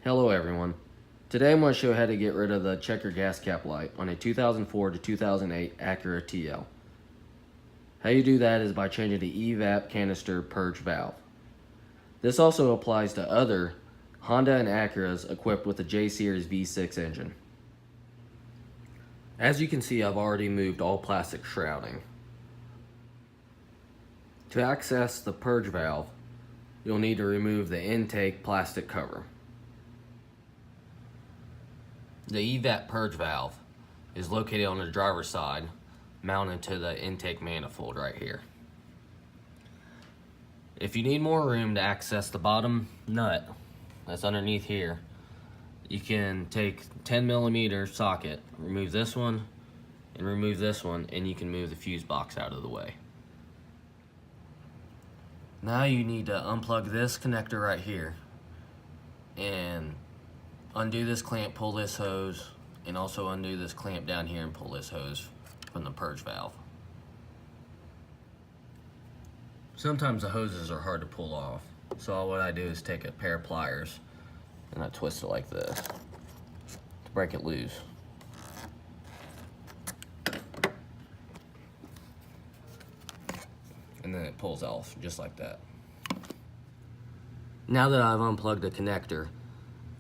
Hello everyone. Today I'm going to show you how to get rid of the checker gas cap light on a 2004 to 2008 Acura TL. How you do that is by changing the Evap canister purge valve. This also applies to other Honda and Acuras equipped with the J-Series V6 engine. As you can see, I've already moved all plastic shrouding. To access the purge valve, you'll need to remove the intake plastic cover. The Evap purge valve is located on the driver's side, mounted to the intake manifold right here. If you need more room to access the bottom nut that's underneath here, you can take 10mm socket, remove this one, and remove this one, and you can move the fuse box out of the way. Now you need to unplug this connector right here and undo this clamp, pull this hose, and also undo this clamp down here and pull this hose from the purge valve. Sometimes the hoses are hard to pull off, so what I do is take a pair of pliers and I twist it like this to break it loose. And then it pulls off just like that. Now that I've unplugged the connector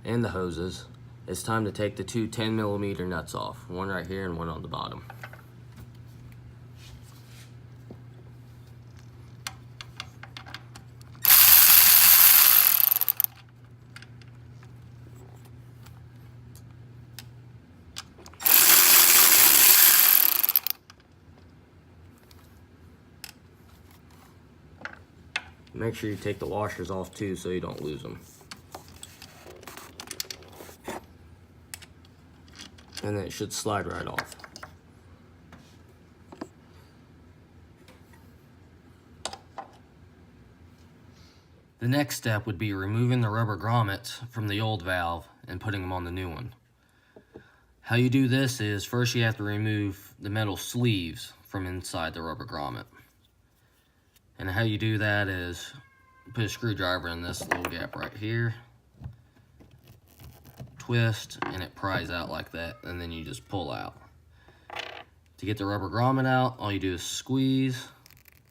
and the hoses, it's time to take the two 10mm nuts off, one right here and one on the bottom. Make sure you take the washers off too so you don't lose them. And then it should slide right off. The next step would be removing the rubber grommets from the old valve and putting them on the new one. How you do this is first you have to remove the metal sleeves from inside the rubber grommet. And how you do that is put a screwdriver in this little gap right here, twist, and it pries out like that, and then you just pull out. To get the rubber grommet out, all you do is squeeze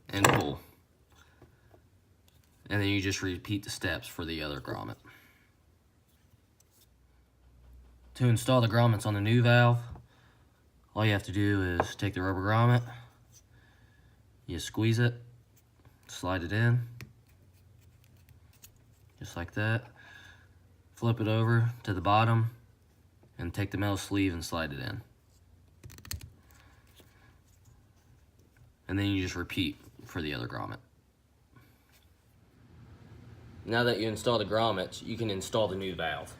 and pull. And then you just repeat the steps for the other grommet. To install the grommets on the new valve, all you have to do is take the rubber grommet, you squeeze it, slide it in, just like that. Flip it over to the bottom and take the metal sleeve and slide it in. And then you just repeat for the other grommet. Now that you install the grommets, you can install the new valve.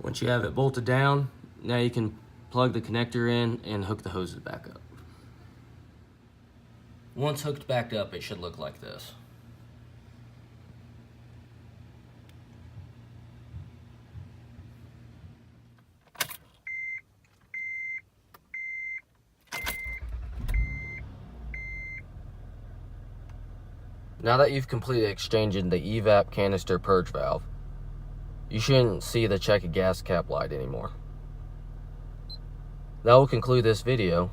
Once you have it bolted down, now you can plug the connector in and hook the hoses back up. Once hooked back up, it should look like this. Now that you've completed exchanging the Evap canister purge valve, you shouldn't see the checker gas cap light anymore. That will conclude this video.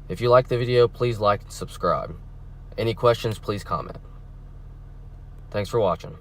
If you like the video, please like and subscribe. Any questions, please comment. Thanks for watching.